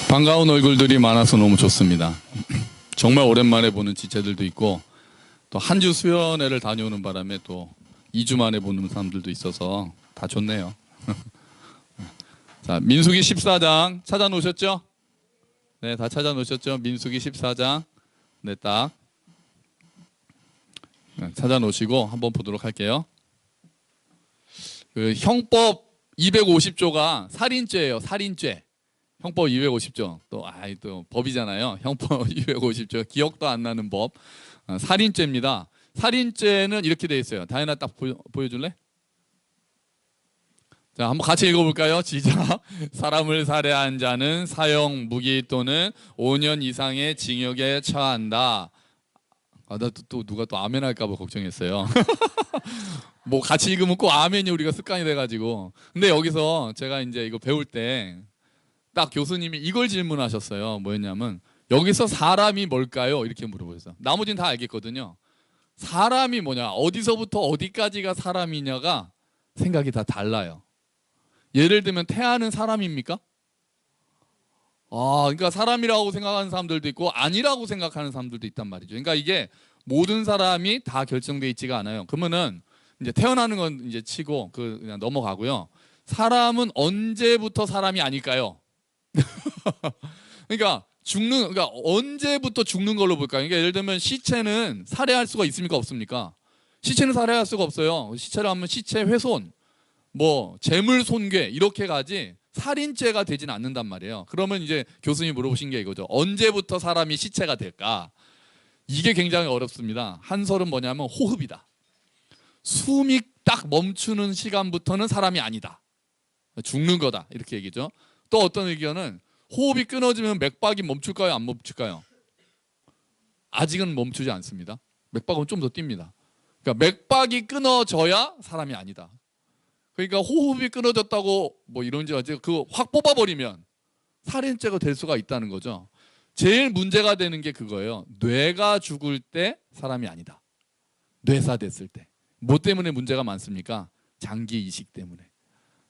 반가운 얼굴들이 많아서 너무 좋습니다. 정말 오랜만에 보는 지체들도 있고 또 한 주 수련회를 다녀오는 바람에 또 2주 만에 보는 사람들도 있어서 다 좋네요. 자, 민수기 14장 찾아놓으셨죠? 네, 다 찾아놓으셨죠? 민수기 14장. 네, 딱 찾아놓으시고 한번 보도록 할게요. 그 형법 250조가 살인죄예요. 살인죄. 형법 250조. 또 법이잖아요. 형법 250조. 기억도 안 나는 법. 살인죄입니다. 살인죄는 이렇게 돼 있어요. 다현아 딱 보여줄래? 자, 한번 같이 읽어볼까요? 시작. 사람을 살해한 자는 사형, 무기 또는 5년 이상의 징역에 처한다. 나 또 누가 또 아멘 할까봐 걱정했어요. 뭐 같이 읽으면 꼭 아멘이 우리가 습관이 돼가지고. 근데 여기서 제가 이제 이거 배울 때 딱 교수님이 이걸 질문하셨어요. 뭐였냐면 여기서 사람이 뭘까요? 이렇게 물어보셨어요. 나머지는 다 알겠거든요. 사람이 뭐냐, 어디서부터 어디까지가 사람이냐가 생각이 다 달라요. 예를 들면 태아는 사람입니까? 그러니까 사람이라고 생각하는 사람들도 있고 아니라고 생각하는 사람들도 있단 말이죠. 그러니까 이게 모든 사람이 다 결정돼 있지가 않아요. 그러면은 이제 태어나는 건 이제 치고 그냥 넘어가고요. 사람은 언제부터 사람이 아닐까요? 그러니까 그러니까 언제부터 죽는 걸로 볼까요? 그러니까 예를 들면 시체는 살해할 수가 있습니까? 없습니까? 시체는 살해할 수가 없어요. 시체를 하면 시체 훼손, 뭐 재물 손괴 이렇게 가지 살인죄가 되진 않는단 말이에요. 그러면 이제 교수님이 물어보신 게 이거죠. 언제부터 사람이 시체가 될까? 이게 굉장히 어렵습니다. 한설은 뭐냐면 호흡이다. 숨이 딱 멈추는 시간부터는 사람이 아니다. 죽는 거다. 이렇게 얘기죠. 또 어떤 의견은 호흡이 끊어지면 맥박이 멈출까요? 안 멈출까요? 아직은 멈추지 않습니다. 맥박은 좀 더 뜁니다. 그러니까 맥박이 끊어져야 사람이 아니다. 그러니까 호흡이 끊어졌다고 뭐 이런지 어찌 그거 확 뽑아버리면 살인죄가 될 수가 있다는 거죠. 제일 문제가 되는 게 그거예요. 뇌가 죽을 때 사람이 아니다. 뇌사됐을 때. 뭐 때문에 문제가 많습니까? 장기 이식 때문에.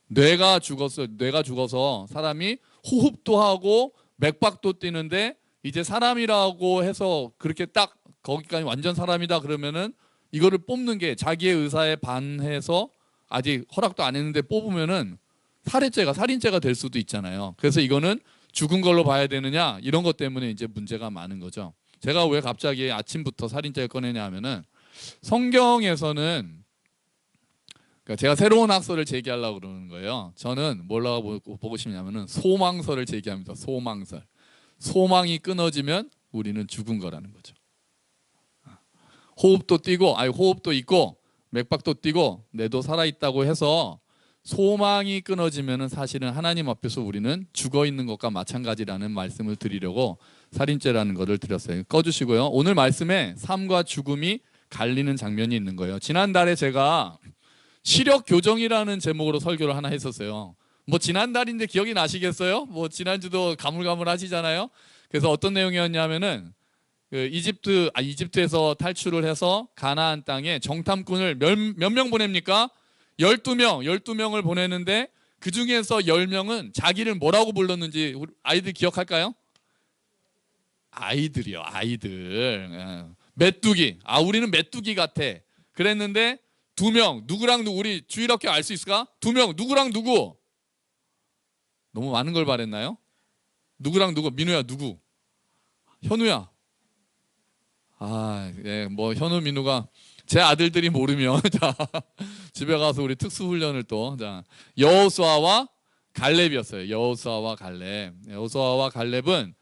뇌가 죽어서 사람이 호흡도 하고 맥박도 뛰는데 이제 사람이라고 해서 그렇게 딱 거기까지 완전 사람이다 그러면은 이거를 뽑는 게 자기의 의사에 반해서 아직 허락도 안 했는데 뽑으면은 살인죄가 될 수도 있잖아요. 그래서 이거는 죽은 걸로 봐야 되느냐 이런 것 때문에 이제 문제가 많은 거죠. 제가 왜 갑자기 아침부터 살인죄를 꺼내냐 하면은 성경에서는 그러니까 제가 새로운 학설을 제기하려고 그러는 거예요. 저는 뭐라고 보고 싶냐면은 소망설을 제기합니다. 소망설. 소망이 끊어지면 우리는 죽은 거라는 거죠. 호흡도 있고 맥박도 뛰고 뇌도 살아있다고 해서 소망이 끊어지면은 사실은 하나님 앞에서 우리는 죽어 있는 것과 마찬가지라는 말씀을 드리려고 살인죄라는 것을 드렸어요. 꺼주시고요. 오늘 말씀에 삶과 죽음이 갈리는 장면이 있는 거예요. 지난달에 제가 시력 교정이라는 제목으로 설교를 하나 했었어요. 뭐 지난달인데 기억이 나시겠어요? 뭐 지난주도 가물가물하시잖아요. 그래서 어떤 내용이었냐면은 그 이집트에서 탈출을 해서 가나안 땅에 정탐꾼을 몇 명 보냅니까? 12명을 보내는데 그 중에서 10명은 자기를 뭐라고 불렀는지 우리 아이들 기억할까요? 아이들이요, 아이들. 메뚜기. 우리는 메뚜기 같아. 그랬는데 2명, 누구랑 누구, 우리 주일학교 알 수 있을까? 2명, 누구랑 누구? 너무 많은 걸 바랬나요? 누구랑 누구? 민우야, 누구? 현우야. 뭐 현우, 민우가 제 아들들이 모르면 자, 집에 가서 우리 특수훈련을 또 여호수아와 갈렙이었어요. 여호수아와 갈렙은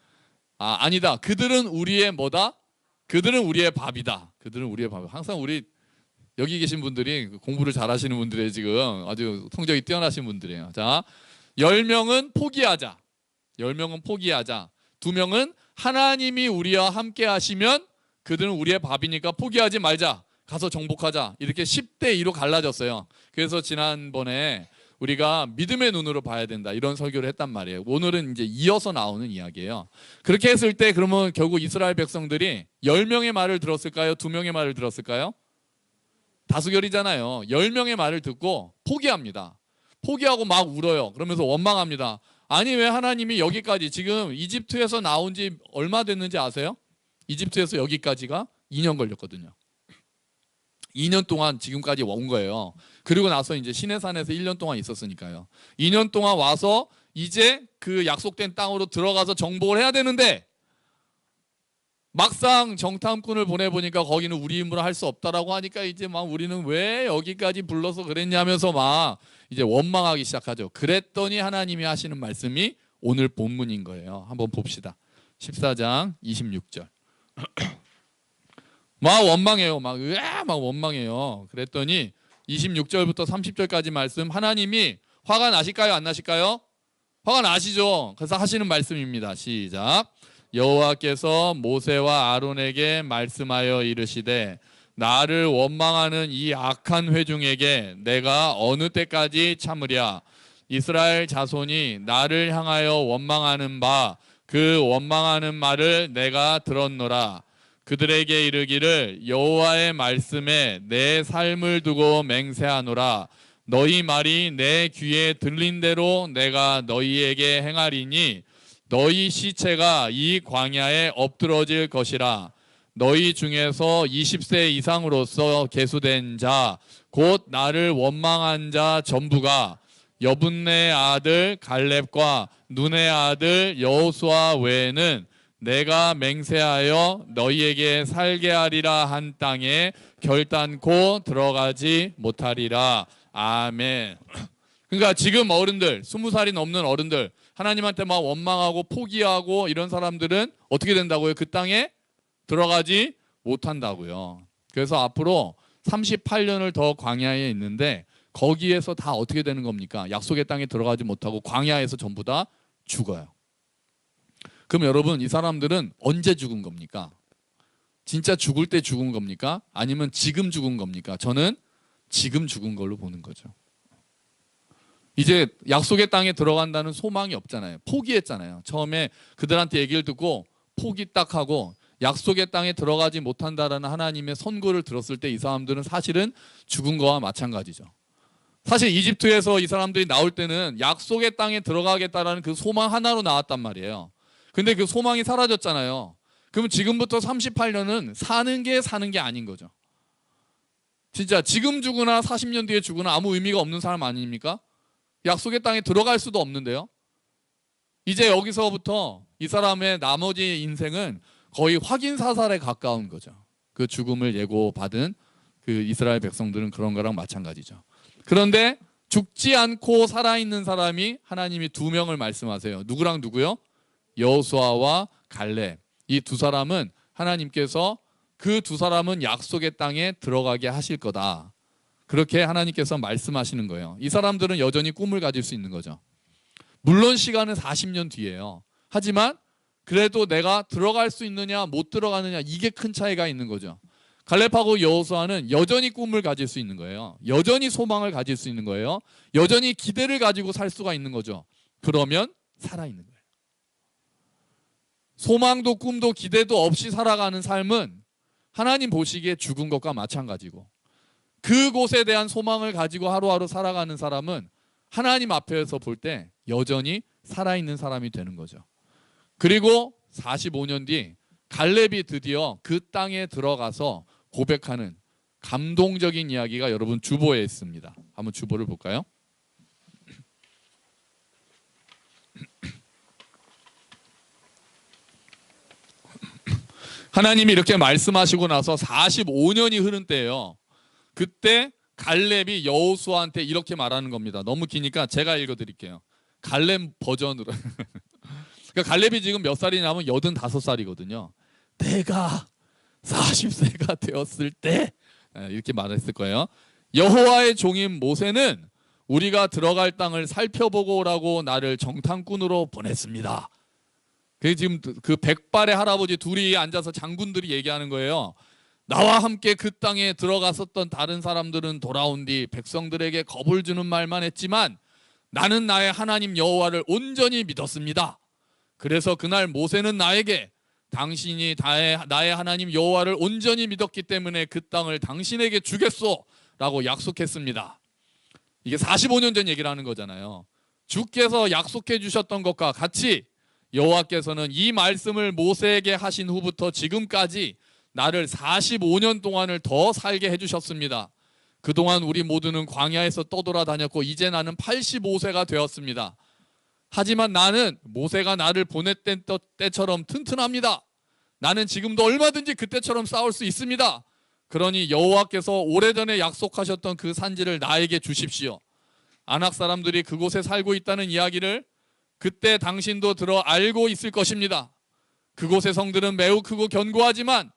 아니다. 그들은 우리의 뭐다? 그들은 우리의 밥이다. 그들은 우리의 밥. 항상 우리 여기 계신 분들이 공부를 잘하시는 분들이 지금 아주 성적이 뛰어나신 분들이에요. 자, 10명은 포기하자. 10명은 포기하자. 2명은 하나님이 우리와 함께 하시면 그들은 우리의 밥이니까 포기하지 말자. 가서 정복하자. 이렇게 10대 2로 갈라졌어요. 그래서 지난번에 우리가 믿음의 눈으로 봐야 된다. 이런 설교를 했단 말이에요. 오늘은 이제 이어서 나오는 이야기예요. 그렇게 했을 때 그러면 결국 이스라엘 백성들이 10명의 말을 들었을까요? 2명의 말을 들었을까요? 다수결이잖아요. 10명의 말을 듣고 포기합니다. 포기하고 막 울어요. 그러면서 원망합니다. 아니 왜 하나님이 여기까지 지금 이집트에서 나온 지 얼마 됐는지 아세요? 이집트에서 여기까지가 2년 걸렸거든요. 2년 동안 지금까지 온 거예요. 그리고 나서 이제 시내산에서 1년 동안 있었으니까요. 2년 동안 와서 이제 그 약속된 땅으로 들어가서 정복을 해야 되는데 막상 정탐꾼을 보내보니까 거기는 우리 힘으로 할 수 없다라고 하니까 이제 막 우리는 왜 여기까지 불러서 그랬냐면서 막 이제 원망하기 시작하죠. 그랬더니 하나님이 하시는 말씀이 오늘 본문인 거예요. 한번 봅시다. 14장 26절. 막 원망해요. 막 원망해요. 그랬더니 26절부터 30절까지 말씀, 하나님이 화가 나실까요? 안 나실까요? 화가 나시죠. 그래서 하시는 말씀입니다. 시작. 여호와께서 모세와 아론에게 말씀하여 이르시되 나를 원망하는 이 악한 회중에게 내가 어느 때까지 참으랴. 이스라엘 자손이 나를 향하여 원망하는 바 그 원망하는 말을 내가 들었노라. 그들에게 이르기를 여호와의 말씀에 내 삶을 두고 맹세하노라. 너희 말이 내 귀에 들린 대로 내가 너희에게 행하리니 너희 시체가 이 광야에 엎드러질 것이라. 너희 중에서 20세 이상으로서 계수된 자 곧 나를 원망한 자 전부가 여분네 아들 갈렙과 눈의 아들 여호수아 외에는 내가 맹세하여 너희에게 살게 하리라 한 땅에 결단코 들어가지 못하리라. 아멘. 그러니까 지금 어른들, 20살이 넘는 어른들, 하나님한테 막 원망하고 포기하고 이런 사람들은 어떻게 된다고요? 그 땅에 들어가지 못한다고요. 그래서 앞으로 38년을 더 광야에 있는데 거기에서 다 어떻게 되는 겁니까? 약속의 땅에 들어가지 못하고 광야에서 전부 다 죽어요. 그럼 여러분, 이 사람들은 언제 죽은 겁니까? 진짜 죽을 때 죽은 겁니까? 아니면 지금 죽은 겁니까? 저는 지금 죽은 걸로 보는 거죠. 이제 약속의 땅에 들어간다는 소망이 없잖아요. 포기했잖아요. 처음에 그들한테 얘기를 듣고 포기 딱 하고 약속의 땅에 들어가지 못한다라는 하나님의 선고를 들었을 때 이 사람들은 사실은 죽은 거와 마찬가지죠. 사실 이집트에서 이 사람들이 나올 때는 약속의 땅에 들어가겠다라는 그 소망 하나로 나왔단 말이에요. 근데 그 소망이 사라졌잖아요. 그럼 지금부터 38년은 사는 게 아닌 거죠. 진짜 지금 죽으나 40년 뒤에 죽으나 아무 의미가 없는 사람 아닙니까? 약속의 땅에 들어갈 수도 없는데요. 이제 여기서부터 이 사람의 나머지 인생은 거의 확인 사살에 가까운 거죠. 그 죽음을 예고받은 그 이스라엘 백성들은 그런 거랑 마찬가지죠. 그런데 죽지 않고 살아있는 사람이 하나님이 2명을 말씀하세요. 누구랑 누구요? 여호수아와 갈렙. 이 두 사람은 하나님께서 그 두 사람은 약속의 땅에 들어가게 하실 거다. 그렇게 하나님께서 말씀하시는 거예요. 이 사람들은 여전히 꿈을 가질 수 있는 거죠. 물론 시간은 40년 뒤예요. 하지만 그래도 내가 들어갈 수 있느냐 못 들어가느냐 이게 큰 차이가 있는 거죠. 갈렙하고 여호수아는 여전히 꿈을 가질 수 있는 거예요. 여전히 소망을 가질 수 있는 거예요. 여전히 기대를 가지고 살 수가 있는 거죠. 그러면 살아있는 거예요. 소망도 꿈도 기대도 없이 살아가는 삶은 하나님 보시기에 죽은 것과 마찬가지고, 그곳에 대한 소망을 가지고 하루하루 살아가는 사람은 하나님 앞에서 볼 때 여전히 살아있는 사람이 되는 거죠. 그리고 45년 뒤 갈렙이 드디어 그 땅에 들어가서 고백하는 감동적인 이야기가 여러분 주보에 있습니다. 한번 주보를 볼까요? 하나님이 이렇게 말씀하시고 나서 45년이 흐른 때예요. 그때 갈렙이 여호수아한테 이렇게 말하는 겁니다. 너무 기니까 제가 읽어드릴게요. 갈렙 버전으로. 그러니까 갈렙이 지금 몇 살이냐면 85살이거든요. 내가 40세가 되었을 때 이렇게 말했을 거예요. 여호와의 종인 모세는 우리가 들어갈 땅을 살펴보고 오라고 나를 정탐꾼으로 보냈습니다. 지금 그 백발의 할아버지 둘이 앉아서 장군들이 얘기하는 거예요. 나와 함께 그 땅에 들어갔었던 다른 사람들은 돌아온 뒤 백성들에게 겁을 주는 말만 했지만 나는 나의 하나님 여호와를 온전히 믿었습니다. 그래서 그날 모세는 나에게 당신이 나의 하나님 여호와를 온전히 믿었기 때문에 그 땅을 당신에게 주겠소 라고 약속했습니다. 이게 45년 전 얘기를 하는 거잖아요. 주께서 약속해 주셨던 것과 같이 여호와께서는 이 말씀을 모세에게 하신 후부터 지금까지 나를 45년 동안을 더 살게 해주셨습니다. 그동안 우리 모두는 광야에서 떠돌아다녔고 이제 나는 85세가 되었습니다. 하지만 나는 모세가 나를 보냈던 때처럼 튼튼합니다. 나는 지금도 얼마든지 그때처럼 싸울 수 있습니다. 그러니 여호와께서 오래전에 약속하셨던 그 산지를 나에게 주십시오. 아낙 사람들이 그곳에 살고 있다는 이야기를 그때 당신도 들어 알고 있을 것입니다. 그곳의 성들은 매우 크고 견고하지만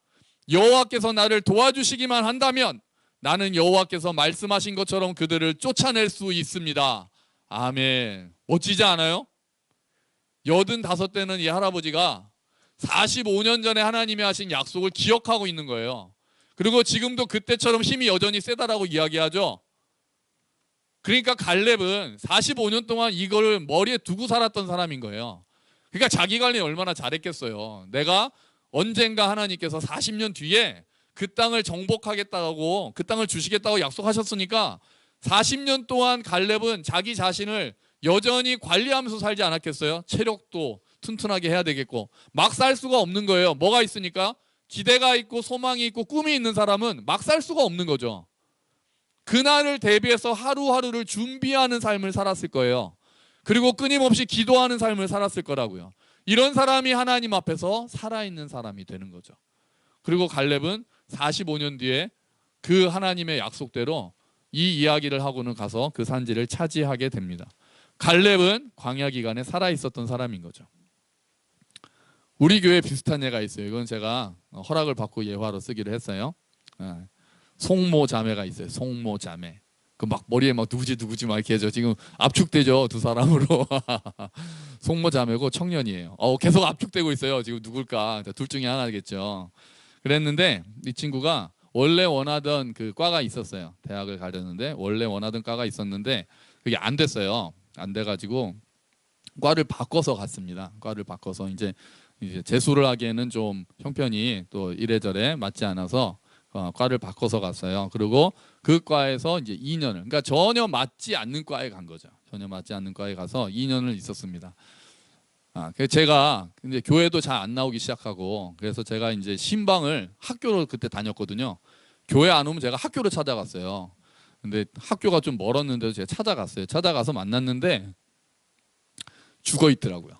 여호와께서 나를 도와주시기만 한다면 나는 여호와께서 말씀하신 것처럼 그들을 쫓아낼 수 있습니다. 아멘. 멋지지 않아요? 85대는 이 할아버지가 45년 전에 하나님이 하신 약속을 기억하고 있는 거예요. 그리고 지금도 그때처럼 힘이 여전히 세다라고 이야기하죠. 그러니까 갈렙은 45년 동안 이걸 머리에 두고 살았던 사람인 거예요. 그러니까 자기 관리 얼마나 잘했겠어요. 내가 언젠가 하나님께서 40년 뒤에 그 땅을 정복하겠다고, 그 땅을 주시겠다고 약속하셨으니까 40년 동안 갈렙은 자기 자신을 여전히 관리하면서 살지 않았겠어요? 체력도 튼튼하게 해야 되겠고. 막 살 수가 없는 거예요. 뭐가 있으니까? 기대가 있고 소망이 있고 꿈이 있는 사람은 막 살 수가 없는 거죠. 그날을 대비해서 하루하루를 준비하는 삶을 살았을 거예요. 그리고 끊임없이 기도하는 삶을 살았을 거라고요. 이런 사람이 하나님 앞에서 살아있는 사람이 되는 거죠. 그리고 갈렙은 45년 뒤에 그 하나님의 약속대로 이 이야기를 하고는 가서 그 산지를 차지하게 됩니다. 갈렙은 광야 기간에 살아있었던 사람인 거죠. 우리 교회에 비슷한 예가 있어요. 이건 제가 허락을 받고 예화로 쓰기로 했어요. 송모 자매가 있어요. 송모 자매. 그 막 머리에 막 누구지 막 이렇게 해죠. 지금 압축되죠, 두 사람으로. 송모 자매고 청년이에요. 계속 압축되고 있어요. 지금 누굴까? 둘 중에 하나겠죠. 그랬는데 이 친구가 원래 원하던 그 과가 있었어요. 대학을 가려는데 원래 원하던 과가 있었는데 그게 안 됐어요. 안 돼가지고 과를 바꿔서 갔습니다. 과를 바꿔서 이제 재수를 하기에는 좀 형편이 또 이래저래 맞지 않아서 과를 바꿔서 갔어요. 그리고 그 과에서 이제 2년을, 그러니까 전혀 맞지 않는 과에 간 거죠. 전혀 맞지 않는 과에 가서 2년을 있었습니다. 그래서 제가 이제 교회도 잘 안 나오기 시작하고, 그래서 제가 이제 신방을 학교로 그때 다녔거든요. 교회 안 오면 제가 학교를 찾아갔어요. 근데 학교가 좀 멀었는데도 제가 찾아갔어요. 찾아가서 만났는데 죽어 있더라고요.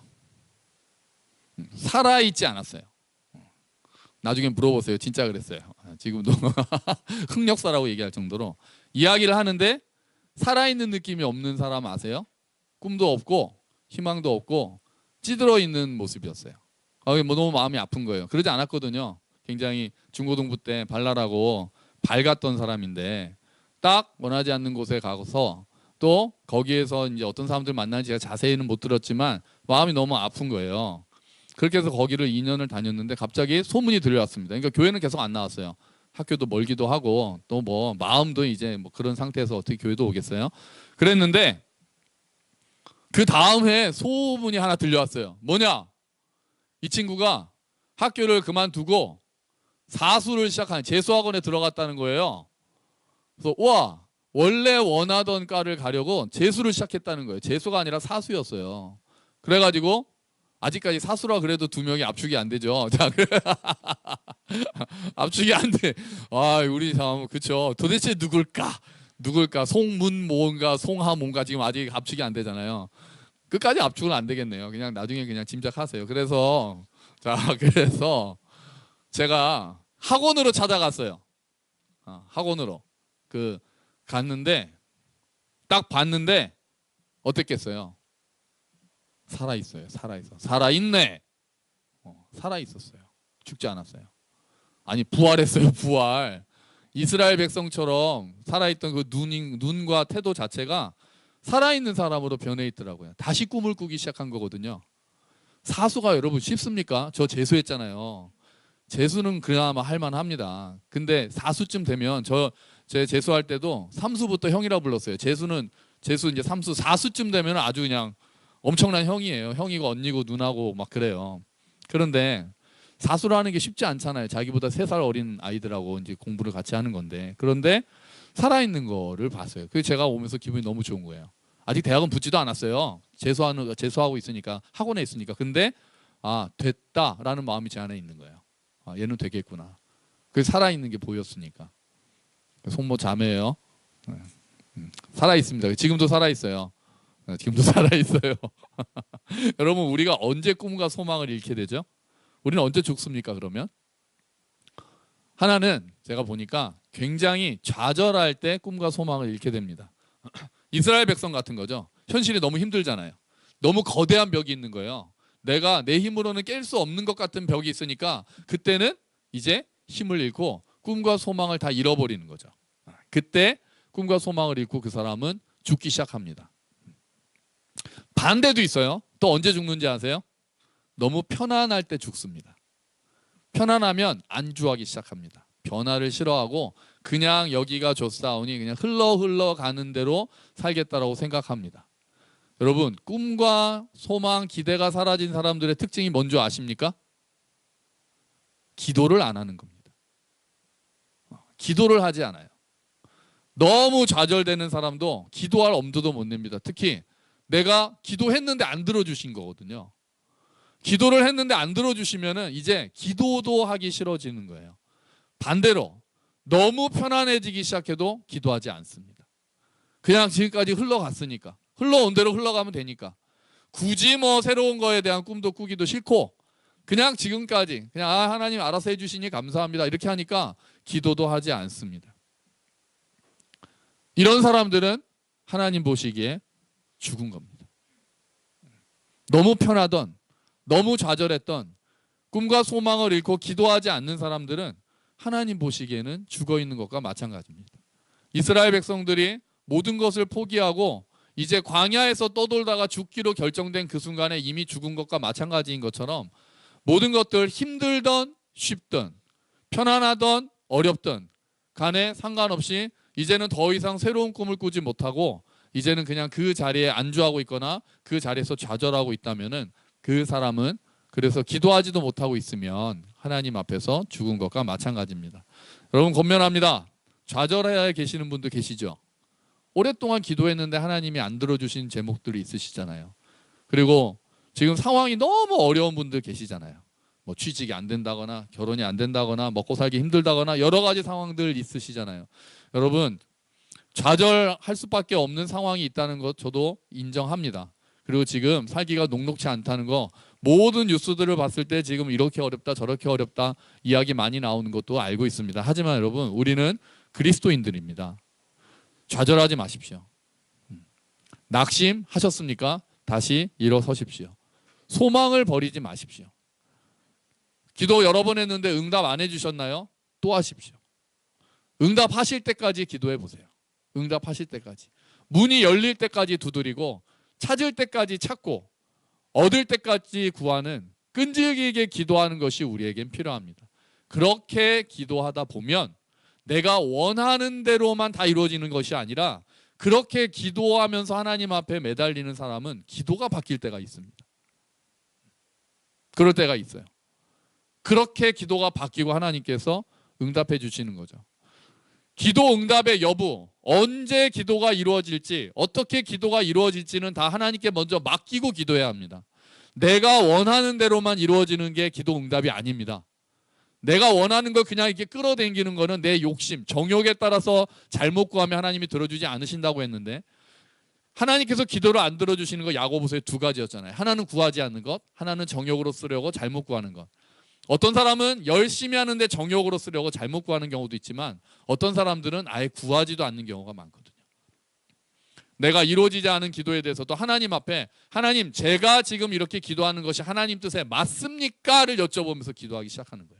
살아 있지 않았어요. 나중에 물어보세요. 진짜 그랬어요. 지금도 흑역사라고 얘기할 정도로 이야기를 하는데 살아있는 느낌이 없는 사람 아세요? 꿈도 없고 희망도 없고 찌들어 있는 모습이었어요. 뭐 너무 마음이 아픈 거예요. 그러지 않았거든요. 굉장히 중고등부 때 발랄하고 밝았던 사람인데 딱 원하지 않는 곳에 가서 또 거기에서 이제 어떤 사람들 만나는지 제가 자세히는 못 들었지만 마음이 너무 아픈 거예요. 그렇게 해서 거기를 2년을 다녔는데 갑자기 소문이 들려왔습니다. 그러니까 교회는 계속 안 나왔어요. 학교도 멀기도 하고 또 뭐 마음도 이제 뭐 그런 상태에서 어떻게 교회도 오겠어요. 그랬는데 그 다음 해 소문이 하나 들려왔어요. 뭐냐? 이 친구가 학교를 그만두고 사수를 시작한, 재수학원에 들어갔다는 거예요. 그래서 와, 원래 원하던 과를 가려고 재수를 시작했다는 거예요. 재수가 아니라 사수였어요. 그래가지고 아직까지 사수라 그래도 2명이 압축이 안 되죠. 자, 압축이 안 돼. 우리 참 그쵸. 도대체 누굴까? 송문 뭔가 송하 뭔가 지금 아직 압축이 안 되잖아요. 끝까지 압축은 안 되겠네요. 그냥 나중에 그냥 짐작하세요. 그래서 제가 학원으로 찾아갔어요. 학원으로 갔는데 딱 봤는데 어땠겠어요? 살아있어요. 살아있네. 살아있었어요. 죽지 않았어요. 아니 부활했어요. 부활. 이스라엘 백성처럼 살아있던 그 눈과 태도 자체가 살아있는 사람으로 변해 있더라고요. 다시 꿈을 꾸기 시작한 거거든요. 사수가 여러분 쉽습니까? 저 재수했잖아요. 재수는 그나마 할만합니다. 근데 사수쯤 되면 제 재수할 때도 삼수부터 형이라고 불렀어요. 재수 이제 삼수, 사수쯤 되면 아주 그냥 엄청난 형이에요. 형이고 언니고 누나고 막 그래요. 그런데 사수라는 게 쉽지 않잖아요. 자기보다 3살 어린 아이들하고 이제 공부를 같이 하는 건데. 그런데 살아있는 거를 봤어요. 그래서 제가 오면서 기분이 너무 좋은 거예요. 아직 대학은 붙지도 않았어요. 재수하고 있으니까, 학원에 있으니까. 근데 됐다라는 마음이 제 안에 있는 거예요. 얘는 되겠구나. 그 살아있는 게 보였으니까. 송모 자매예요. 살아있습니다. 지금도 살아있어요. 지금도 살아있어요. 여러분, 우리가 언제 꿈과 소망을 잃게 되죠? 우리는 언제 죽습니까, 그러면? 하나는 제가 보니까 굉장히 좌절할 때 꿈과 소망을 잃게 됩니다. 이스라엘 백성 같은 거죠. 현실이 너무 힘들잖아요. 너무 거대한 벽이 있는 거예요. 내가 내 힘으로는 깰 수 없는 것 같은 벽이 있으니까 그때는 이제 힘을 잃고 꿈과 소망을 다 잃어버리는 거죠. 그때 꿈과 소망을 잃고 그 사람은 죽기 시작합니다. 반대도 있어요. 또 언제 죽는지 아세요? 너무 편안할 때 죽습니다. 편안하면 안주하기 시작합니다. 변화를 싫어하고 그냥 여기가 좋사오니 그냥 흘러가는 대로 살겠다라고 생각합니다. 여러분, 꿈과 소망, 기대가 사라진 사람들의 특징이 뭔지 아십니까? 기도를 안 하는 겁니다. 기도를 하지 않아요. 너무 좌절되는 사람도 기도할 엄두도 못 냅니다. 특히 내가 기도했는데 안 들어주신 거거든요. 기도를 했는데 안 들어주시면은 이제 기도도 하기 싫어지는 거예요. 반대로 너무 편안해지기 시작해도 기도하지 않습니다. 그냥 지금까지 흘러갔으니까, 흘러온 대로 흘러가면 되니까, 굳이 뭐 새로운 거에 대한 꿈도 꾸기도 싫고 그냥 지금까지 그냥 하나님 알아서 해주시니 감사합니다 이렇게 하니까 기도도 하지 않습니다. 이런 사람들은 하나님 보시기에 죽은 겁니다. 너무 편하던, 너무 좌절했던, 꿈과 소망을 잃고 기도하지 않는 사람들은 하나님 보시기에는 죽어 있는 것과 마찬가지입니다. 이스라엘 백성들이 모든 것을 포기하고 이제 광야에서 떠돌다가 죽기로 결정된 그 순간에 이미 죽은 것과 마찬가지인 것처럼 모든 것들 힘들던 쉽던 편안하던 어렵던 간에 상관없이 이제는 더 이상 새로운 꿈을 꾸지 못하고 이제는 그냥 그 자리에 안주하고 있거나 그 자리에서 좌절하고 있다면은 그 사람은 그래서 기도하지도 못하고 있으면 하나님 앞에서 죽은 것과 마찬가지입니다. 여러분, 권면합니다. 좌절해 계시는 분도 계시죠? 오랫동안 기도했는데 하나님이 안 들어주신 제목들이 있으시잖아요. 그리고 지금 상황이 너무 어려운 분들 계시잖아요. 뭐 취직이 안 된다거나 결혼이 안 된다거나 먹고 살기 힘들다거나 여러 가지 상황들 있으시잖아요. 여러분, 좌절할 수밖에 없는 상황이 있다는 것 저도 인정합니다. 그리고 지금 살기가 녹록치 않다는 거 모든 뉴스들을 봤을 때 지금 이렇게 어렵다 저렇게 어렵다 이야기 많이 나오는 것도 알고 있습니다. 하지만 여러분, 우리는 그리스도인들입니다. 좌절하지 마십시오. 낙심하셨습니까? 다시 일어서십시오. 소망을 버리지 마십시오. 기도 여러 번 했는데 응답 안 해주셨나요? 또 하십시오. 응답하실 때까지 기도해 보세요. 응답하실 때까지. 문이 열릴 때까지 두드리고 찾을 때까지 찾고 얻을 때까지 구하는 끈질기게 기도하는 것이 우리에겐 필요합니다. 그렇게 기도하다 보면 내가 원하는 대로만 다 이루어지는 것이 아니라 그렇게 기도하면서 하나님 앞에 매달리는 사람은 기도가 바뀔 때가 있습니다. 그럴 때가 있어요. 그렇게 기도가 바뀌고 하나님께서 응답해 주시는 거죠. 기도 응답의 여부, 언제 기도가 이루어질지, 어떻게 기도가 이루어질지는 다 하나님께 먼저 맡기고 기도해야 합니다. 내가 원하는 대로만 이루어지는 게 기도 응답이 아닙니다. 내가 원하는 걸 그냥 이렇게 끌어당기는 거는 내 욕심, 정욕에 따라서 잘못 구하면 하나님이 들어주지 않으신다고 했는데 하나님께서 기도를 안 들어주시는 거 야고보서의 두 가지였잖아요. 하나는 구하지 않는 것, 하나는 정욕으로 쓰려고 잘못 구하는 것. 어떤 사람은 열심히 하는데 정욕으로 쓰려고 잘못 구하는 경우도 있지만 어떤 사람들은 아예 구하지도 않는 경우가 많거든요. 내가 이루어지지 않은 기도에 대해서도 하나님 앞에 하나님, 제가 지금 이렇게 기도하는 것이 하나님 뜻에 맞습니까?를 여쭤보면서 기도하기 시작하는 거예요.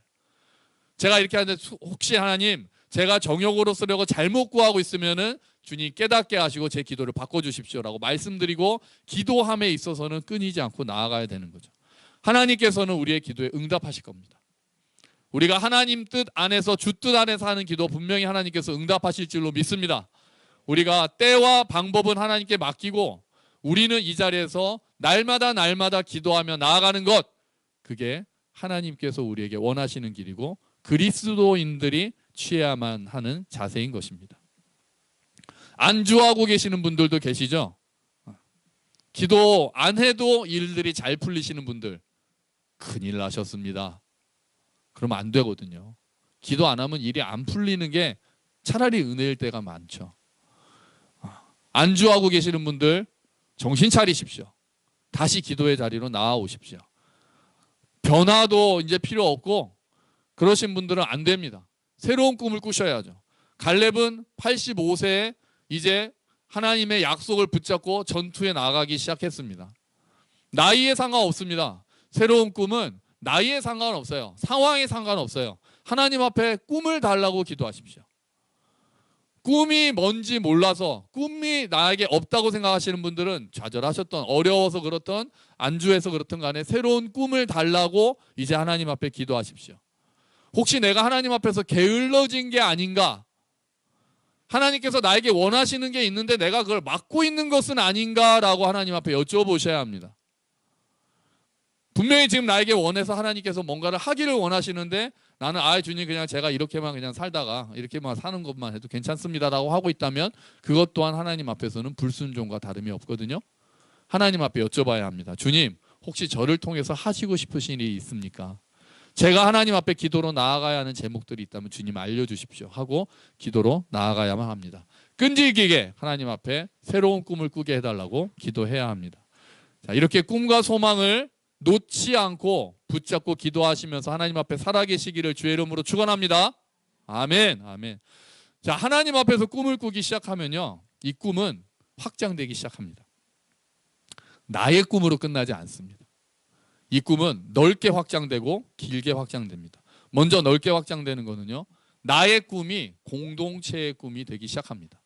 제가 이렇게 하는데 혹시 하나님, 제가 정욕으로 쓰려고 잘못 구하고 있으면은 주님 깨닫게 하시고 제 기도를 바꿔주십시오라고 말씀드리고 기도함에 있어서는 끊이지 않고 나아가야 되는 거죠. 하나님께서는 우리의 기도에 응답하실 겁니다. 우리가 하나님 뜻 안에서 주 뜻 안에서 하는 기도 분명히 하나님께서 응답하실 줄로 믿습니다. 우리가 때와 방법은 하나님께 맡기고 우리는 이 자리에서 날마다 기도하며 나아가는 것, 그게 하나님께서 우리에게 원하시는 길이고 그리스도인들이 취해야만 하는 자세인 것입니다. 안주하고 계시는 분들도 계시죠? 기도 안 해도 일들이 잘 풀리시는 분들 큰일 나셨습니다. 그러면 안 되거든요. 기도 안 하면 일이 안 풀리는 게 차라리 은혜일 때가 많죠. 안주하고 계시는 분들 정신 차리십시오. 다시 기도의 자리로 나아오십시오. 변화도 이제 필요 없고 그러신 분들은 안 됩니다. 새로운 꿈을 꾸셔야죠. 갈렙은 85세에 이제 하나님의 약속을 붙잡고 전투에 나가기 시작했습니다. 나이에 상관없습니다. 새로운 꿈은 나이에 상관없어요. 상황에 상관없어요. 하나님 앞에 꿈을 달라고 기도하십시오. 꿈이 뭔지 몰라서 꿈이 나에게 없다고 생각하시는 분들은 좌절하셨던, 어려워서 그렇던, 안주해서 그렇든 간에 새로운 꿈을 달라고 이제 하나님 앞에 기도하십시오. 혹시 내가 하나님 앞에서 게을러진 게 아닌가? 하나님께서 나에게 원하시는 게 있는데 내가 그걸 막고 있는 것은 아닌가라고 하나님 앞에 여쭤보셔야 합니다. 분명히 지금 나에게 원해서 하나님께서 뭔가를 하기를 원하시는데 나는 주님 그냥 제가 이렇게만 그냥 살다가 이렇게만 사는 것만 해도 괜찮습니다라고 하고 있다면 그것 또한 하나님 앞에서는 불순종과 다름이 없거든요. 하나님 앞에 여쭤봐야 합니다. 주님, 혹시 저를 통해서 하시고 싶으신 일이 있습니까? 제가 하나님 앞에 기도로 나아가야 하는 제목들이 있다면 주님 알려주십시오 하고 기도로 나아가야만 합니다. 끈질기게 하나님 앞에 새로운 꿈을 꾸게 해달라고 기도해야 합니다. 자, 이렇게 꿈과 소망을 놓지 않고 붙잡고 기도하시면서 하나님 앞에 살아계시기를 주의 이름으로 축원합니다. 아멘, 아멘. 자, 하나님 앞에서 꿈을 꾸기 시작하면요, 이 꿈은 확장되기 시작합니다. 나의 꿈으로 끝나지 않습니다. 이 꿈은 넓게 확장되고 길게 확장됩니다. 먼저 넓게 확장되는 거는요, 나의 꿈이 공동체의 꿈이 되기 시작합니다.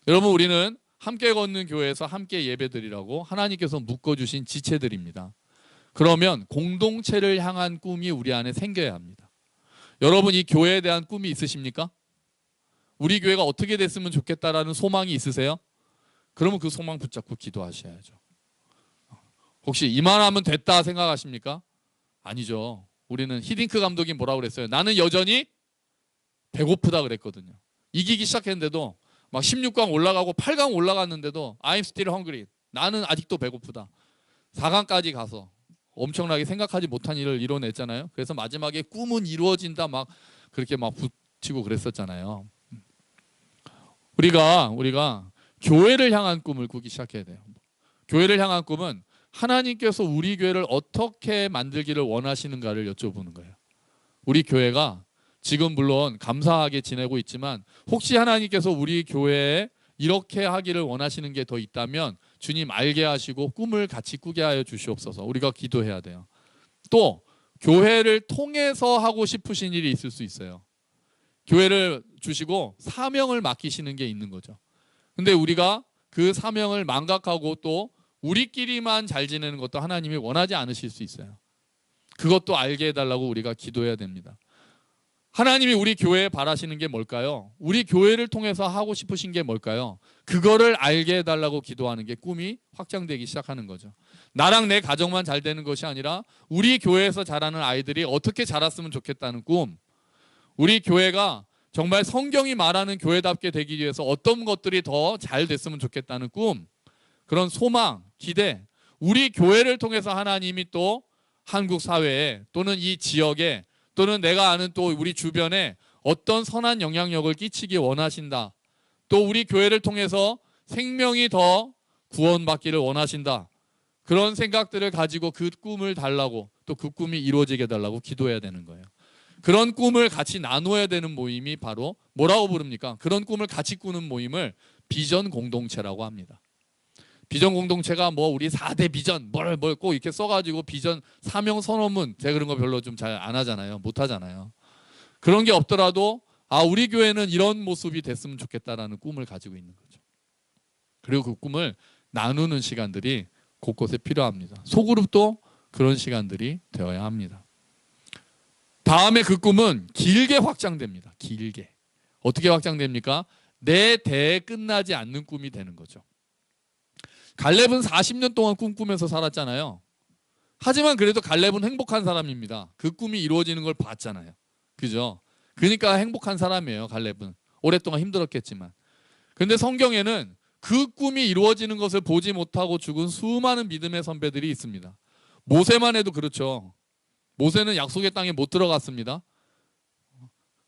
여러분, 우리는 함께 걷는 교회에서 함께 예배드리라고 하나님께서 묶어주신 지체들입니다. 그러면 공동체를 향한 꿈이 우리 안에 생겨야 합니다. 여러분, 이 교회에 대한 꿈이 있으십니까? 우리 교회가 어떻게 됐으면 좋겠다라는 소망이 있으세요? 그러면 그 소망 붙잡고 기도하셔야죠. 혹시 이만하면 됐다 생각하십니까? 아니죠. 우리는 히딩크 감독이 뭐라고 그랬어요? 나는 여전히 배고프다 그랬거든요. 이기기 시작했는데도 막 16강 올라가고 8강 올라갔는데도 I'm still hungry. 나는 아직도 배고프다. 4강까지 가서 엄청나게 생각하지 못한 일을 이뤄냈잖아요. 그래서 마지막에 꿈은 이루어진다 막 그렇게 막 붙이고 그랬었잖아요. 우리가 교회를 향한 꿈을 꾸기 시작해야 돼요. 교회를 향한 꿈은 하나님께서 우리 교회를 어떻게 만들기를 원하시는가를 여쭤보는 거예요. 우리 교회가 지금 물론 감사하게 지내고 있지만 혹시 하나님께서 우리 교회에 이렇게 하기를 원하시는 게 더 있다면 주님 알게 하시고 꿈을 같이 꾸게 하여 주시옵소서. 우리가 기도해야 돼요. 또 교회를 통해서 하고 싶으신 일이 있을 수 있어요. 교회를 주시고 사명을 맡기시는 게 있는 거죠. 근데 우리가 그 사명을 망각하고 또 우리끼리만 잘 지내는 것도 하나님이 원하지 않으실 수 있어요. 그것도 알게 해달라고 우리가 기도해야 됩니다. 하나님이 우리 교회에 바라시는 게 뭘까요? 우리 교회를 통해서 하고 싶으신 게 뭘까요? 그거를 알게 해달라고 기도하는 게 꿈이 확장되기 시작하는 거죠. 나랑 내 가정만 잘 되는 것이 아니라 우리 교회에서 자라는 아이들이 어떻게 자랐으면 좋겠다는 꿈, 우리 교회가 정말 성경이 말하는 교회답게 되기 위해서 어떤 것들이 더 잘 됐으면 좋겠다는 꿈, 그런 소망, 기대, 우리 교회를 통해서 하나님이 또 한국 사회에 또는 이 지역에 또는 내가 아는 또 우리 주변에 어떤 선한 영향력을 끼치기 원하신다. 또 우리 교회를 통해서 생명이 더 구원받기를 원하신다. 그런 생각들을 가지고 그 꿈을 달라고 또 그 꿈이 이루어지게 해달라고 기도해야 되는 거예요. 그런 꿈을 같이 나누어야 되는 모임이 바로 뭐라고 부릅니까? 그런 꿈을 같이 꾸는 모임을 비전 공동체라고 합니다. 비전 공동체가 뭐 우리 4대 비전 뭘 꼭 이렇게 써가지고 비전 사명 선언문, 제가 그런 거 별로 좀 잘 안 하잖아요. 못 하잖아요. 그런 게 없더라도 우리 교회는 이런 모습이 됐으면 좋겠다라는 꿈을 가지고 있는 거죠. 그리고 그 꿈을 나누는 시간들이 곳곳에 필요합니다. 소그룹도 그런 시간들이 되어야 합니다. 다음에 그 꿈은 길게 확장됩니다. 길게. 어떻게 확장됩니까? 내 대에 끝나지 않는 꿈이 되는 거죠. 갈렙은 40년 동안 꿈꾸면서 살았잖아요. 하지만 그래도 갈렙은 행복한 사람입니다. 그 꿈이 이루어지는 걸 봤잖아요. 그죠? 그러니까 행복한 사람이에요. 갈렙은. 오랫동안 힘들었겠지만. 그런데 성경에는 그 꿈이 이루어지는 것을 보지 못하고 죽은 수많은 믿음의 선배들이 있습니다. 모세만 해도 그렇죠. 모세는 약속의 땅에 못 들어갔습니다.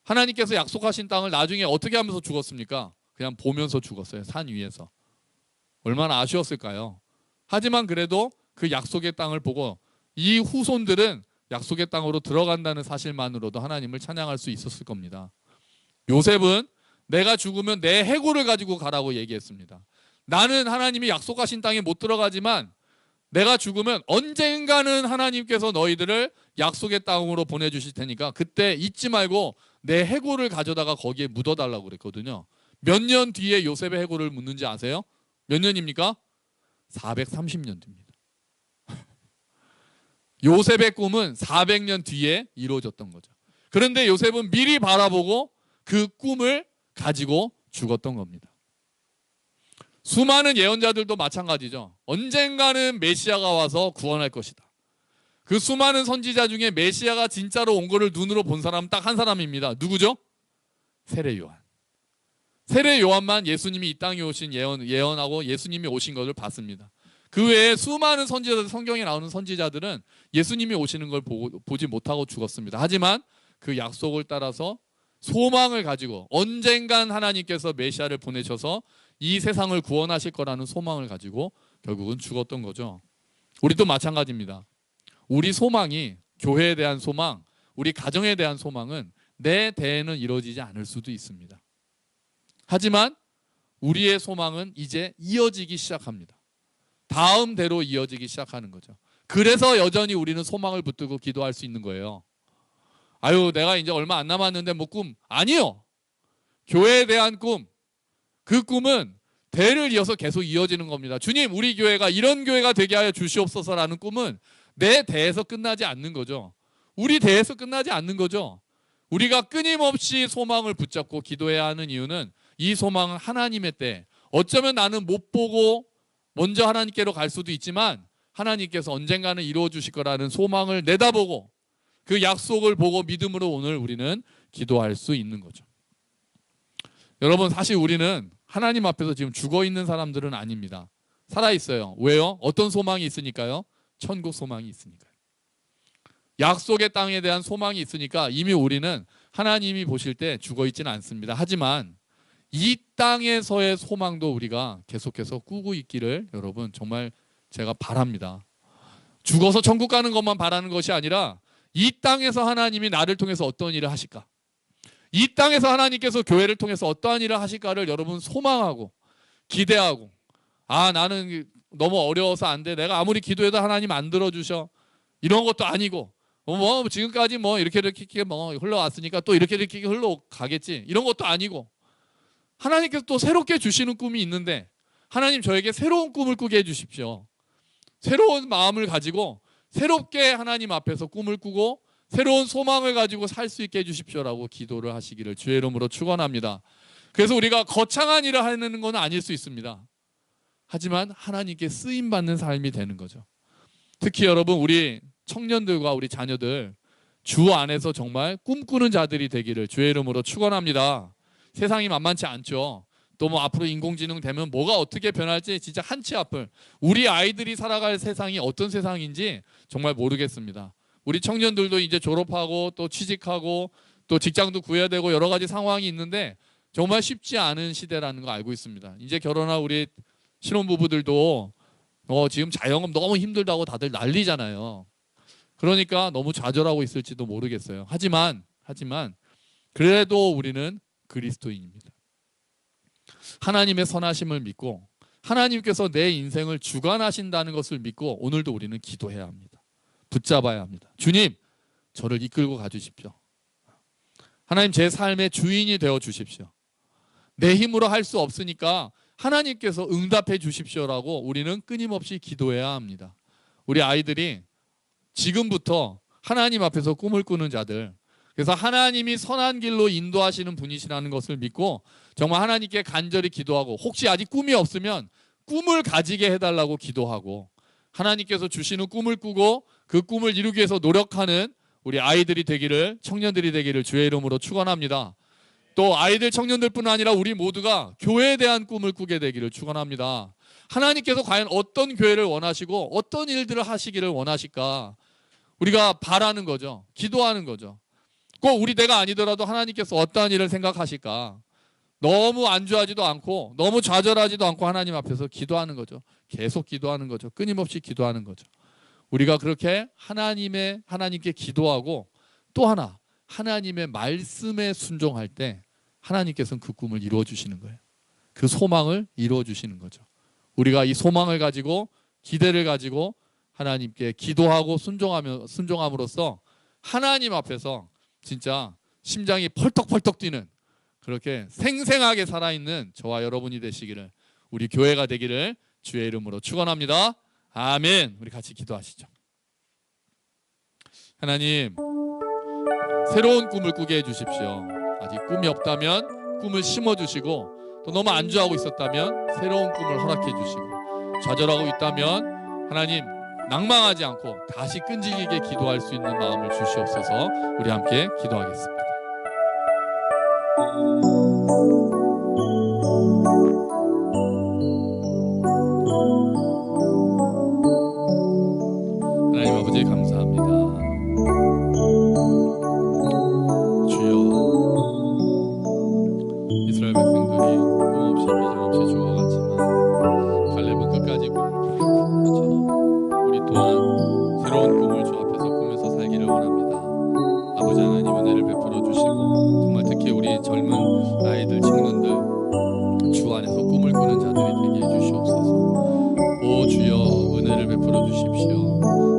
하나님께서 약속하신 땅을 나중에 어떻게 하면서 죽었습니까? 그냥 보면서 죽었어요. 산 위에서. 얼마나 아쉬웠을까요? 하지만 그래도 그 약속의 땅을 보고 이 후손들은 약속의 땅으로 들어간다는 사실만으로도 하나님을 찬양할 수 있었을 겁니다. 요셉은 내가 죽으면 내 해골을 가지고 가라고 얘기했습니다. 나는 하나님이 약속하신 땅에 못 들어가지만 내가 죽으면 언젠가는 하나님께서 너희들을 약속의 땅으로 보내주실 테니까 그때 잊지 말고 내 해골을 가져다가 거기에 묻어달라고 그랬거든요. 몇 년 뒤에 요셉의 해골을 묻는지 아세요? 몇 년입니까? 430년 뒤입니다. 요셉의 꿈은 400년 뒤에 이루어졌던 거죠. 그런데 요셉은 미리 바라보고 그 꿈을 가지고 죽었던 겁니다. 수많은 예언자들도 마찬가지죠. 언젠가는 메시아가 와서 구원할 것이다. 그 수많은 선지자 중에 메시아가 진짜로 온 거를 눈으로 본 사람은 딱 한 사람입니다. 누구죠? 세례 요한. 세례 요한만 예수님이 이 땅에 오신 예언하고 예수님이 오신 것을 봤습니다. 그 외에 수많은 선지자들, 성경에 나오는 선지자들은 예수님이 오시는 걸 보지 못하고 죽었습니다. 하지만 그 약속을 따라서 소망을 가지고 언젠간 하나님께서 메시아를 보내셔서 이 세상을 구원하실 거라는 소망을 가지고 결국은 죽었던 거죠. 우리도 마찬가지입니다. 우리 소망이, 교회에 대한 소망, 우리 가정에 대한 소망은 내 대에는 이루어지지 않을 수도 있습니다. 하지만 우리의 소망은 이제 이어지기 시작합니다. 다음 대로 이어지기 시작하는 거죠. 그래서 여전히 우리는 소망을 붙들고 기도할 수 있는 거예요. 아유, 내가 이제 얼마 안 남았는데 뭐 꿈. 아니요. 교회에 대한 꿈. 그 꿈은 대를 이어서 계속 이어지는 겁니다. 주님, 우리 교회가 이런 교회가 되게 하여 주시옵소서라는 꿈은 내 대에서 끝나지 않는 거죠. 우리 대에서 끝나지 않는 거죠. 우리가 끊임없이 소망을 붙잡고 기도해야 하는 이유는 이 소망은 하나님의 때, 어쩌면 나는 못 보고 먼저 하나님께로 갈 수도 있지만 하나님께서 언젠가는 이루어 주실 거라는 소망을 내다보고 그 약속을 보고 믿음으로 오늘 우리는 기도할 수 있는 거죠. 여러분, 사실 우리는 하나님 앞에서 지금 죽어 있는 사람들은 아닙니다. 살아 있어요. 왜요? 어떤 소망이 있으니까요? 천국 소망이 있으니까요. 약속의 땅에 대한 소망이 있으니까 이미 우리는 하나님이 보실 때 죽어 있지는 않습니다. 하지만 이 땅에서의 소망도 우리가 계속해서 꾸고 있기를 여러분 정말 제가 바랍니다. 죽어서 천국 가는 것만 바라는 것이 아니라 이 땅에서 하나님이 나를 통해서 어떤 일을 하실까? 이 땅에서 하나님께서 교회를 통해서 어떠한 일을 하실까를 여러분 소망하고 기대하고, 아, 나는 너무 어려워서 안 돼. 내가 아무리 기도해도 하나님 안 들어주셔. 이런 것도 아니고 뭐 지금까지 뭐 이렇게 뭐 흘러왔으니까 또 이렇게 흘러가겠지. 이런 것도 아니고 하나님께서 또 새롭게 주시는 꿈이 있는데 하나님 저에게 새로운 꿈을 꾸게 해주십시오. 새로운 마음을 가지고 새롭게 하나님 앞에서 꿈을 꾸고 새로운 소망을 가지고 살 수 있게 해주십시오라고 기도를 하시기를 주의 이름으로 축원합니다. 그래서 우리가 거창한 일을 하는 건 아닐 수 있습니다. 하지만 하나님께 쓰임받는 삶이 되는 거죠. 특히 여러분, 우리 청년들과 우리 자녀들 주 안에서 정말 꿈꾸는 자들이 되기를 주의 이름으로 축원합니다. 세상이 만만치 않죠. 또 뭐 앞으로 인공지능 되면 뭐가 어떻게 변할지 진짜 한치 앞을, 우리 아이들이 살아갈 세상이 어떤 세상인지 정말 모르겠습니다. 우리 청년들도 이제 졸업하고 또 취직하고 또 직장도 구해야 되고 여러 가지 상황이 있는데 정말 쉽지 않은 시대라는 거 알고 있습니다. 이제 결혼한 우리 신혼부부들도 지금 자영업 너무 힘들다고 다들 난리잖아요. 그러니까 너무 좌절하고 있을지도 모르겠어요. 하지만 그래도 우리는 그리스도인입니다. 하나님의 선하심을 믿고 하나님께서 내 인생을 주관하신다는 것을 믿고 오늘도 우리는 기도해야 합니다. 붙잡아야 합니다. 주님, 저를 이끌고 가주십시오. 하나님, 제 삶의 주인이 되어 주십시오. 내 힘으로 할 수 없으니까 하나님께서 응답해 주십시오라고 우리는 끊임없이 기도해야 합니다. 우리 아이들이 지금부터 하나님 앞에서 꿈을 꾸는 자들, 그래서 하나님이 선한 길로 인도하시는 분이시라는 것을 믿고 정말 하나님께 간절히 기도하고, 혹시 아직 꿈이 없으면 꿈을 가지게 해달라고 기도하고, 하나님께서 주시는 꿈을 꾸고 그 꿈을 이루기 위해서 노력하는 우리 아이들이 되기를, 청년들이 되기를 주의 이름으로 축원합니다. 또 아이들, 청년들뿐 아니라 우리 모두가 교회에 대한 꿈을 꾸게 되기를 축원합니다. 하나님께서 과연 어떤 교회를 원하시고 어떤 일들을 하시기를 원하실까? 우리가 바라는 거죠. 기도하는 거죠. 꼭 우리 때가 아니더라도 하나님께서 어떠한 일을 생각하실까? 너무 안주하지도 않고 너무 좌절하지도 않고 하나님 앞에서 기도하는 거죠. 계속 기도하는 거죠. 끊임없이 기도하는 거죠. 우리가 그렇게 하나님께 기도하고 또 하나 하나님의 말씀에 순종할 때 하나님께서는 그 꿈을 이루어 주시는 거예요. 그 소망을 이루어 주시는 거죠. 우리가 이 소망을 가지고 기대를 가지고 하나님께 기도하고 순종함으로써 하나님 앞에서 진짜 심장이 펄떡펄떡 뛰는 그렇게 생생하게 살아있는 저와 여러분이 되시기를, 우리 교회가 되기를 주의 이름으로 축원합니다. 아멘. 우리 같이 기도하시죠. 하나님, 새로운 꿈을 꾸게 해주십시오. 아직 꿈이 없다면 꿈을 심어주시고, 또 너무 안주하고 있었다면 새로운 꿈을 허락해 주시고, 좌절하고 있다면 하나님 낭망하지 않고 다시 끈질기게 기도할 수 있는 마음을 주시옵소서. 우리 함께 기도하겠습니다. 하나님 아버지 감사합니다. 주여, 이스라엘 백성들이 꿈 없이 비전 없이 죽어갔지만 갈렙은 끝까지 꿈을 꾸는 것처럼 우리 또한 새로운 꿈을 주 앞에서 꾸면서 살기를 원합니다. 아버지 하나님 은혜를 베풀어 주시고, 정말 특히 우리 젊은 아이들, 청년들 주 안에서 꿈을 꾸는 자들이 되게 해주시옵소서. 오 주여, 은혜를 베풀어 주십시오.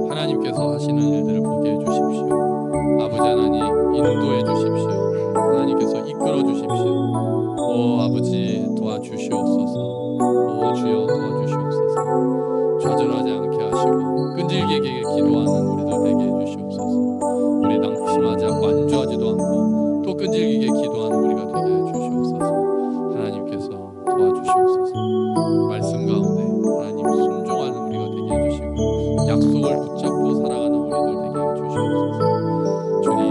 하나님께서 하시는 일들을 보게 해주십시오. 아버지 하나님 인도해 주십시오. 하나님께서 이끌어 주십시오. 오 아버지 도와주시옵소서. 오 주여 도와주시옵소서. 좌절하지 않게 하시고 끈질기게 기도하는 우리들 되게 해주시옵소서. 우리 낙심하지 않고 안주하지도 않고 또 끈질기게 기도하는 우리가 되게 해주시옵소서. 하나님께서 도와주시옵소서. 말씀 가운데 하나님 순종하는 우리가 되게 해주시고 약속을 붙잡고 살아가는 우리들 되게 해주시옵소서. 주님,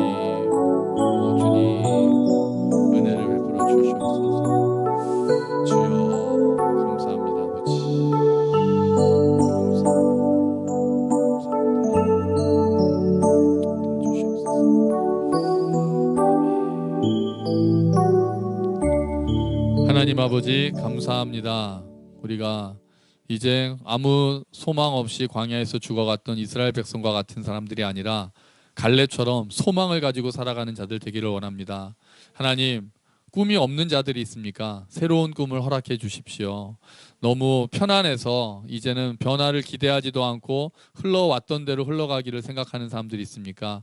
오 주님, 은혜를 베풀어 주시옵소서. 주여 감사합니다. 아버지 하나님 아버지 감사합니다. 우리가 이제 아무 소망 없이 광야에서 죽어갔던 이스라엘 백성과 같은 사람들이 아니라 갈렙처럼 소망을 가지고 살아가는 자들 되기를 원합니다. 하나님, 꿈이 없는 자들이 있습니까? 새로운 꿈을 허락해 주십시오. 너무 편안해서 이제는 변화를 기대하지도 않고 흘러왔던 대로 흘러가기를 생각하는 사람들이 있습니까?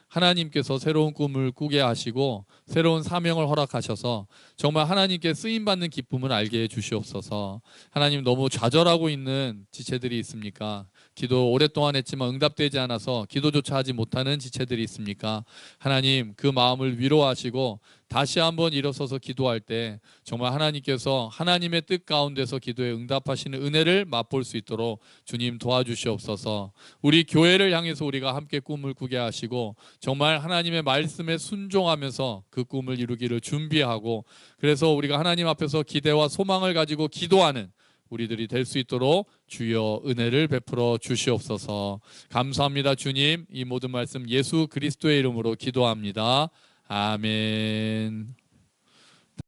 하나님께서 새로운 꿈을 꾸게 하시고 새로운 사명을 허락하셔서 정말 하나님께 쓰임받는 기쁨을 알게 해 주시옵소서. 하나님, 너무 좌절하고 있는 지체들이 있습니까? 기도 오랫동안 했지만 응답되지 않아서 기도조차 하지 못하는 지체들이 있습니까? 하나님, 그 마음을 위로하시고 다시 한번 일어서서 기도할 때 정말 하나님께서 하나님의 뜻 가운데서 기도에 응답하시는 은혜를 맛볼 수 있도록 주님 도와주시옵소서. 우리 교회를 향해서 우리가 함께 꿈을 꾸게 하시고 정말 하나님의 말씀에 순종하면서 그 꿈을 이루기를 준비하고, 그래서 우리가 하나님 앞에서 기대와 소망을 가지고 기도하는 우리들이 될 수 있도록 주여 은혜를 베풀어 주시옵소서. 감사합니다. 주님, 이 모든 말씀 예수 그리스도의 이름으로 기도합니다. 아멘.